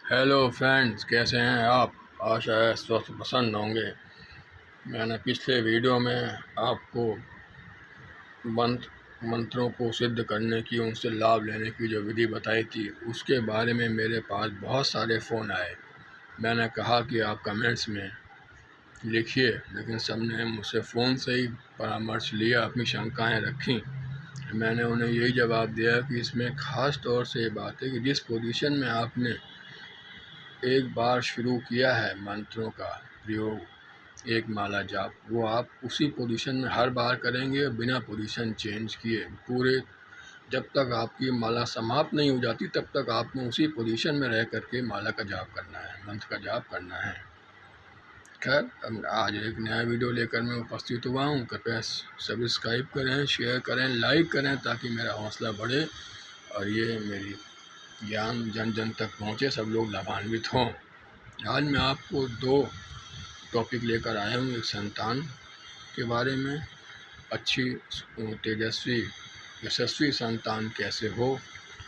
Hello friends, कैसे हैं आप। आशा है स्वस्थ पसंद होंगे। मैंने पिछले वीडियो में आपको मंत्रों को सिद्ध करने की, उनसे लाभ लेने की जो विधि बताई थी, उसके बारे में मेरे पास बहुत सारे फ़ोन आए। मैंने कहा कि आप कमेंट्स में लिखिए, लेकिन सबने मुझसे फ़ोन से ही परामर्श लिया, अपनी शंकाएं रखी। मैंने उन्हें यही जवाब दिया कि इसमें ख़ास तौर से ये बात है कि जिस पोजीशन में आपने एक बार शुरू किया है मंत्रों का प्रयोग, एक माला जाप, वो आप उसी पोजीशन में हर बार करेंगे, बिना पोजीशन चेंज किए। पूरे जब तक आपकी माला समाप्त नहीं हो जाती तब तक आपने उसी पोजीशन में रह करके माला का जाप करना है, मंत्र का जाप करना है। खैर, अब आज एक नया वीडियो लेकर मैं उपस्थित हुआ हूँ। कृपया सब्सक्राइब करें, शेयर करें, लाइक करें, ताकि मेरा हौसला बढ़े और ये मेरी ज्ञान जन जन तक पहुँचे, सब लोग लाभान्वित हों। आज मैं आपको दो टॉपिक लेकर आया हूँ। एक संतान के बारे में, अच्छी तेजस्वी यशस्वी संतान कैसे हो,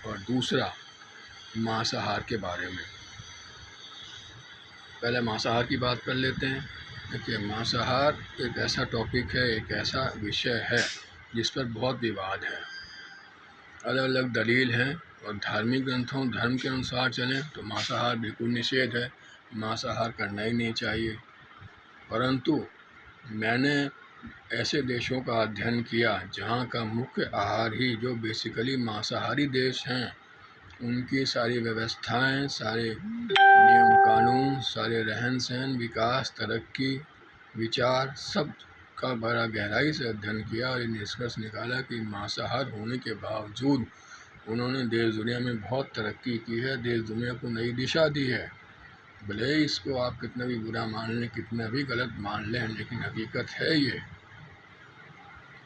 और दूसरा मांसाहार के बारे में। पहले मांसाहार की बात कर लेते हैं। देखिए, मांसाहार एक ऐसा टॉपिक है, एक ऐसा विषय है जिस पर बहुत विवाद है। अलग अलग दलील हैं, और धार्मिक ग्रंथों, धर्म के अनुसार चलें तो मांसाहार बिल्कुल निषेध है, मांसाहार करना ही नहीं चाहिए। परंतु मैंने ऐसे देशों का अध्ययन किया जहाँ का मुख्य आहार ही, जो बेसिकली मांसाहारी देश हैं, उनकी सारी व्यवस्थाएं, सारे नियम कानून, सारे रहन सहन, विकास, तरक्की, विचार, सब का बड़ा गहराई से अध्ययन किया और ये निष्कर्ष निकाला कि मांसाहार होने के बावजूद उन्होंने देश दुनिया में बहुत तरक्की की है, देश दुनिया को नई दिशा दी है। भले ही इसको आप कितना भी बुरा मान लें, कितना भी गलत मान लें, लेकिन हकीकत है ये।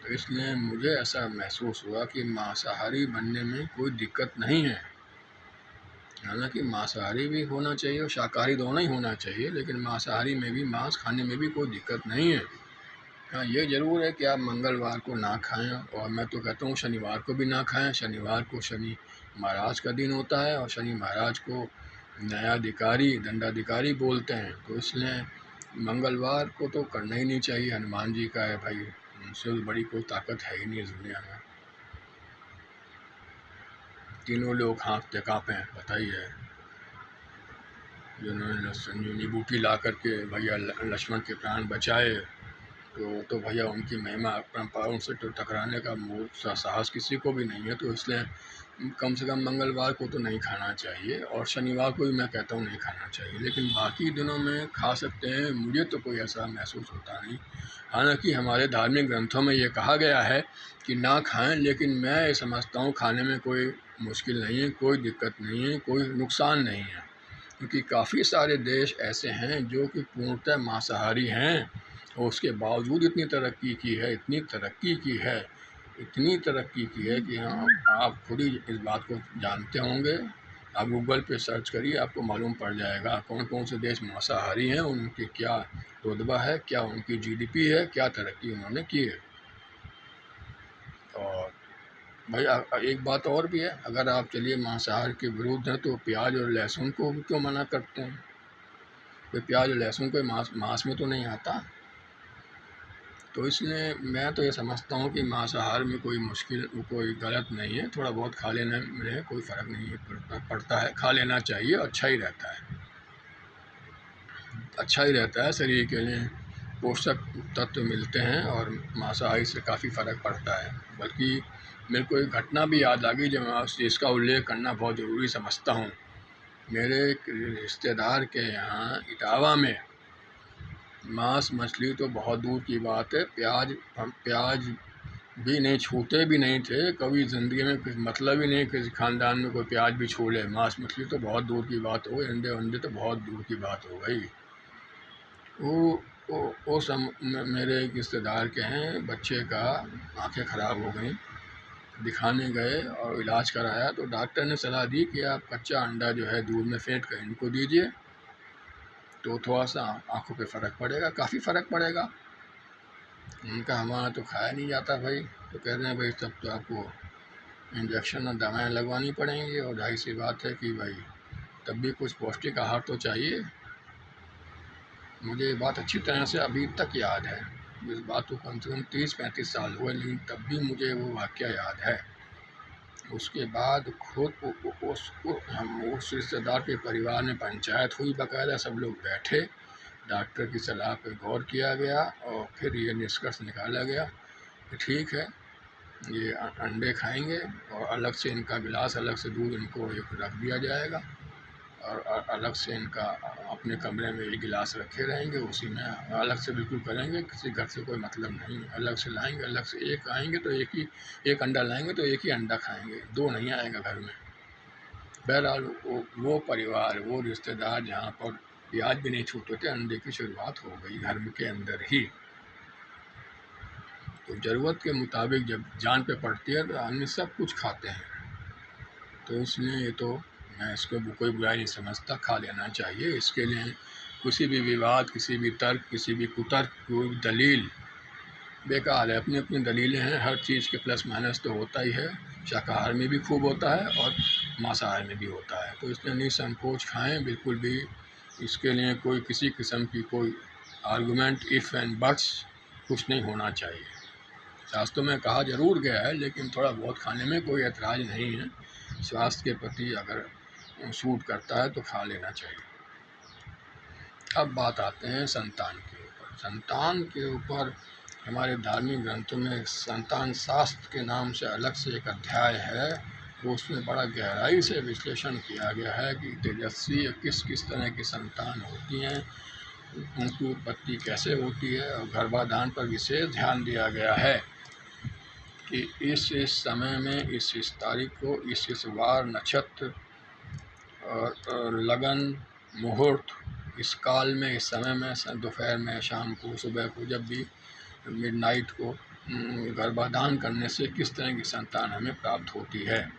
तो इसलिए मुझे ऐसा महसूस हुआ कि मांसाहारी बनने में कोई दिक्कत नहीं है। हालांकि मांसाहारी भी होना चाहिए और शाकाहारी दोनों ही होना चाहिए, लेकिन मांसाहारी में भी, मांस खाने में भी कोई दिक्कत नहीं है। हाँ, ये ज़रूर है कि आप मंगलवार को ना खाएं, और मैं तो कहता हूँ शनिवार को भी ना खाएं। शनिवार को शनि महाराज का दिन होता है, और शनि महाराज को न्यायाधिकारी, दंडाधिकारी बोलते हैं, तो इसलिए मंगलवार को तो करना ही नहीं चाहिए। हनुमान जी का है भाई, उनसे बड़ी कोई ताकत है ही नहीं इस दुनिया में। तीनों लोग हाँफते काँपें, बताइए। जिन्होंने संजीवनी बूटी ला करके भैया लक्ष्मण के प्राण बचाए, तो भैया उनकी महिमा परंपरा, उनसे तो टकराने का साहस किसी को भी नहीं है। तो इसलिए कम से कम मंगलवार को तो नहीं खाना चाहिए, और शनिवार को भी मैं कहता हूँ नहीं खाना चाहिए, लेकिन बाकी दिनों में खा सकते हैं। मुझे तो कोई ऐसा महसूस होता नहीं। हालांकि हमारे धार्मिक ग्रंथों में ये कहा गया है कि ना खाएं, लेकिन मैं ये समझता हूँ खाने में कोई मुश्किल नहीं है, कोई दिक्कत नहीं है, कोई नुकसान नहीं है, क्योंकि काफ़ी सारे देश ऐसे हैं जो कि पूर्णतः मांसाहारी हैं, और उसके बावजूद इतनी तरक्की की है, इतनी तरक्की की है, इतनी तरक्की की है कि हाँ, आप खुद ही इस बात को जानते होंगे। आप गूगल पे सर्च करिए, आपको मालूम पड़ जाएगा कौन कौन से देश मांसाहारी हैं, उनकी क्या रुतबा है, क्या उनकी जीडीपी है, क्या तरक्की उन्होंने की है। और भाई एक बात और भी है, अगर आप चलिए मांसाहार के विरुद्ध हैं तो प्याज और लहसुन को क्यों मना करते हैं? तो प्याज और लहसुन कोई मांस में तो नहीं आता। तो इसलिए मैं तो ये समझता हूँ कि मांसाहार में कोई मुश्किल, कोई गलत नहीं है। थोड़ा बहुत खा लेने में कोई फ़र्क नहीं पड़ता है, खा लेना चाहिए, अच्छा ही रहता है, अच्छा ही रहता है। शरीर के लिए पोषक तत्व मिलते हैं, और मांसाहारी से काफ़ी फ़र्क पड़ता है। बल्कि मेरे को एक घटना भी याद आ गई जो मैं जिसका उल्लेख करना बहुत ज़रूरी समझता हूँ। मेरे एक रिश्तेदार के यहाँ इटावा में मांस मछली तो बहुत दूर की बात है, प्याज भी नहीं छूते भी नहीं थे कभी ज़िंदगी में। कुछ मतलब ही नहीं किसी ख़ानदान में कोई प्याज भी छू ले। मांस मछली तो बहुत दूर की बात हो गई, अंडे वंडे तो बहुत दूर की बात हो गई। मेरे एक रिश्तेदार के हैं, बच्चे का आंखें ख़राब हो गई, दिखाने गए और इलाज कराया, तो डॉक्टर ने सलाह दी कि आप कच्चा अंडा जो है दूध में फेंट कर इनको दीजिए, तो थोड़ा सा आँखों पे फ़र्क पड़ेगा, काफ़ी फ़र्क पड़ेगा। उनका हमारा तो खाया नहीं जाता भाई। तो कह रहे हैं भाई तब तो आपको इंजेक्शन और दवाएँ लगवानी पड़ेंगी, और ढाई सी बात है कि भाई तब भी कुछ पौष्टिक आहार तो चाहिए। मुझे ये बात अच्छी तरह से अभी तक याद है। इस बात को कम से कम 30-35 साल हुए, लेकिन तब भी मुझे वो वाक़या याद है। उसके बाद खुद हम उस रिश्तेदार के परिवार में पंचायत हुई, बाकायदा सब लोग बैठे, डॉक्टर की सलाह पर गौर किया गया और फिर ये निष्कर्ष निकाला गया कि ठीक है, ये अंडे खाएंगे और अलग से इनका गिलास, अलग से दूध इनको एक रख दिया जाएगा और अलग से इनका अपने कमरे में एक गिलास रखे रहेंगे, उसी में अलग से बिल्कुल करेंगे, किसी घर से कोई मतलब नहीं। अलग से लाएंगे, अलग से एक आएंगे तो एक अंडा लाएंगे तो एक ही अंडा खाएंगे, दो नहीं आएगा घर में। बहरहाल वो परिवार, वो रिश्तेदार जहाँ पर प्याज भी नहीं छूटते थे, अंडे की शुरुआत हो गई घर के अंदर ही। तो ज़रूरत के मुताबिक जब जान पे पड़ती है तो आदमी सब कुछ खाते हैं। तो इसलिए ये तो मैं इसको कोई बुराई नहीं समझता, खा लेना चाहिए। इसके लिए किसी भी विवाद, किसी भी तर्क, किसी भी कुतर्क, कोई दलील बेकार है। अपनी अपनी दलीलें हैं, हर चीज़ के प्लस माइनस तो होता ही है। शाकाहार में भी खूब होता है और मांसाहार में भी होता है। तो इसलिए निसंकोच खाएं, बिल्कुल भी इसके लिए कोई किसी किस्म की कोई आर्गूमेंट, इफ़ एंड बट्स कुछ नहीं होना चाहिए। शास्त्रों में कहा ज़रूर गया है, लेकिन थोड़ा बहुत खाने में कोई एतराज़ नहीं है। स्वास्थ्य के प्रति अगर सूट करता है तो खा लेना चाहिए। अब बात आते हैं संतान के ऊपर। संतान के ऊपर हमारे धार्मिक ग्रंथों में संतान शास्त्र के नाम से अलग से एक अध्याय है, वो उसमें बड़ा गहराई से विश्लेषण किया गया है कि तेजस्वी किस किस तरह की संतान होती हैं, उनकी उत्पत्ति कैसे होती है, और गर्भाधान पर विशेष ध्यान दिया गया है कि इस समय में, इस तारीख को, इस वार, नक्षत्र और लगन, मुहूर्त, इस काल में, इस समय में, दोपहर में, शाम को, सुबह को, जब भी मिडनाइट को गर्भाधान करने से किस तरह की संतान हमें प्राप्त होती है।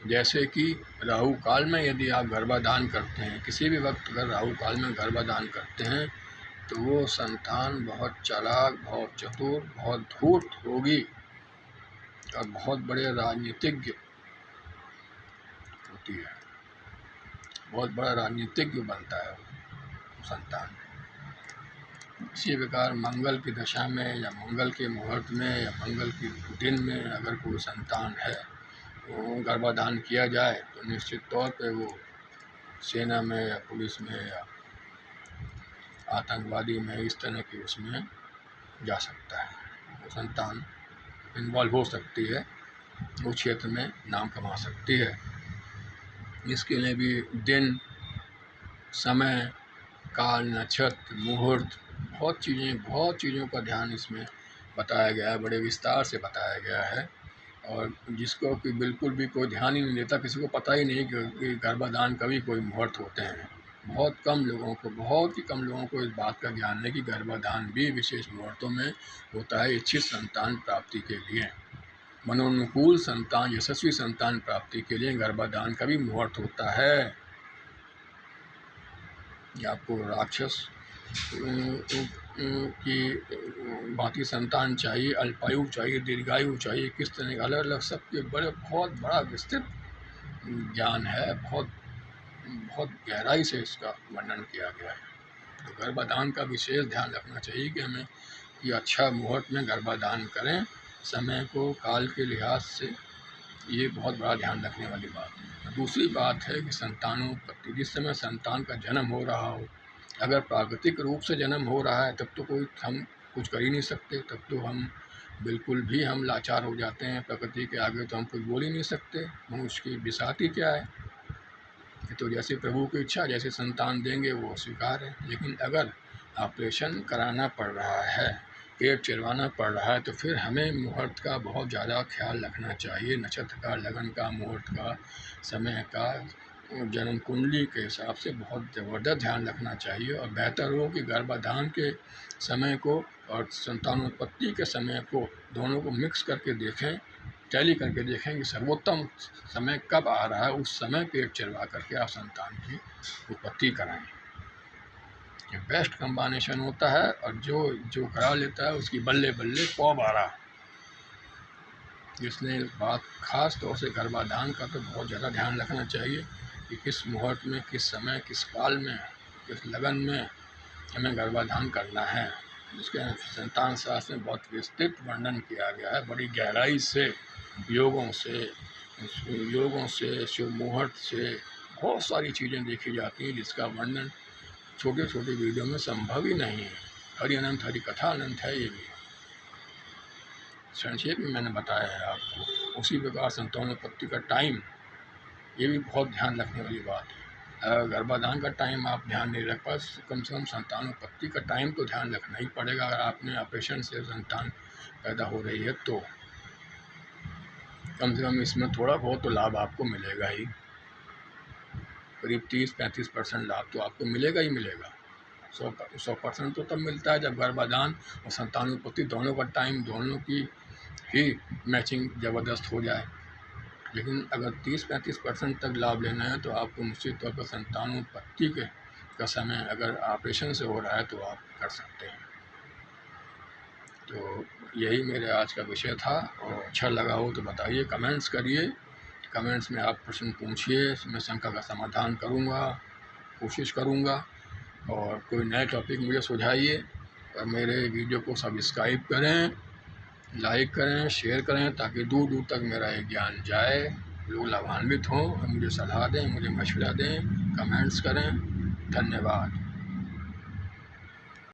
जैसे कि राहु काल में यदि आप गर्भाधान करते हैं, किसी भी वक्त अगर राहु काल में गर्भाधान करते हैं तो वो संतान बहुत चालाक, बहुत चतुर, बहुत धूर्त होगी और बहुत बड़े राजनीतिज्ञ होती है, बहुत बड़ा राजनीतिज्ञ बनता है वो संतान। इसी प्रकार मंगल की दशा में या मंगल के मुहूर्त में या मंगल के दिन में अगर कोई संतान है, वो गर्भाधान किया जाए तो निश्चित तौर पे वो सेना में या पुलिस में या आतंकवादी में, इस तरह की उसमें जा सकता है। वो संतान इन्वॉल्व हो सकती है, उस क्षेत्र में नाम कमा सकती है। इसके लिए भी दिन, समय, काल, नक्षत्र, मुहूर्त, बहुत चीज़ों का ध्यान इसमें बताया गया है, बड़े विस्तार से बताया गया है। और जिसको कि बिल्कुल भी कोई ध्यान ही नहीं देता, किसी को पता ही नहीं कि गर्भाधान का भी कोई मुहूर्त होते हैं। बहुत ही कम लोगों को इस बात का ज्ञान है कि गर्भाधान भी विशेष मुहूर्तों में होता है, इच्छित संतान प्राप्ति के लिए। मनोनुकूल संतान, यशस्वी संतान प्राप्ति के लिए गर्भाधान का भी मुहूर्त होता है। या आपको राक्षस की भांति संतान चाहिए, अल्पायु चाहिए, दीर्घायु चाहिए, किस तरह का, अलग अलग सबके बहुत बड़ा विस्तृत ज्ञान है, बहुत गहराई से इसका वर्णन किया गया है। तो गर्भाधान का विशेष ध्यान रखना चाहिए कि हमें कि अच्छा मुहूर्त में गर्भाधान करें, समय को, काल के लिहाज से ये बहुत बड़ा ध्यान रखने वाली बात है। दूसरी बात है कि संतानोत्पत्ति, जिस समय संतान का जन्म हो रहा हो, अगर प्राकृतिक रूप से जन्म हो रहा है तब तो हम कुछ कर ही नहीं सकते, तब तो हम बिल्कुल भी हम लाचार हो जाते हैं। प्रकृति के आगे तो हम कुछ बोल ही नहीं सकते, मनुष्य की बिसाती क्या है। तो जैसे प्रभु की इच्छा, जैसे संतान देंगे वो स्वीकार है। लेकिन अगर ऑपरेशन कराना पड़ रहा है, पेट चिरवाना पड़ रहा है, तो फिर हमें मुहूर्त का बहुत ज़्यादा ख्याल रखना चाहिए, नक्षत्र का, लगन का, मुहूर्त का, समय का, जन्म कुंडली के हिसाब से बहुत ज़बरदस्त ध्यान रखना चाहिए। और बेहतर हो कि गर्भाधान के समय को और संतानोत्पत्ति के समय को दोनों को मिक्स करके देखें, टैली करके देखें कि सर्वोत्तम समय कब आ रहा है, उस समय पेट चिरवा करके आप संतान की उत्पत्ति कराएं। ये बेस्ट कम्बाइनेशन होता है। और जो करा लेता है उसकी बल्ले बल्ले पौ बारा। इसलिए बात खास तौर से गर्भाधान का तो बहुत ज़्यादा ध्यान रखना चाहिए कि किस मुहूर्त में, किस समय, किस काल में, किस लगन में हमें गर्भाधान करना है। जिसके संतान शास्त्र में बहुत विस्तृत वर्णन किया गया है, बड़ी गहराई से, योगों से, शुभ मुहूर्त से बहुत सारी चीज़ें देखी जाती हैं, जिसका वर्णन छोटे छोटे वीडियो में संभव ही नहीं है। हरि अनंत हरि कथा अनंत है, ये भी संक्षेप में मैंने बताया है आपको। उसी प्रकार संतानोत्पत्ति का टाइम, ये भी बहुत ध्यान रखने वाली बात है। अगर गर्भाधान का टाइम आप ध्यान नहीं रख पाए, कम से कम संतानोत्पत्ति का टाइम तो ध्यान रखना ही पड़ेगा। अगर आपने ऑपरेशन से संतान पैदा हो रही है तो कम से कम इसमें थोड़ा बहुत तो लाभ आपको मिलेगा ही। करीब 30-35% लाभ तो आपको मिलेगा ही मिलेगा। 100% तो तब मिलता है जब गर्भाधान और संतानोत्पत्ति दोनों का टाइम, दोनों की ही मैचिंग ज़बरदस्त हो जाए। लेकिन अगर 30-35% तक लाभ लेना है तो आपको निश्चित तौर पर संतानोत्पत्ति का समय अगर ऑपरेशन से हो रहा है तो आप कर सकते हैं। तो यही मेरे आज का विषय था, और अच्छा लगा हो तो बताइए, कमेंट्स करिए। कमेंट्स में आप प्रश्न पूछिए, मैं शंका का समाधान करूँगा, कोशिश करूँगा। और कोई नए टॉपिक मुझे सुझाइए, और मेरे वीडियो को सब्सक्राइब करें, लाइक करें, शेयर करें, ताकि दूर दूर तक मेरा ये ज्ञान जाए, लोग लाभान्वित हों, मुझे सलाह दें, मुझे मशवरा दें, कमेंट्स करें। धन्यवाद।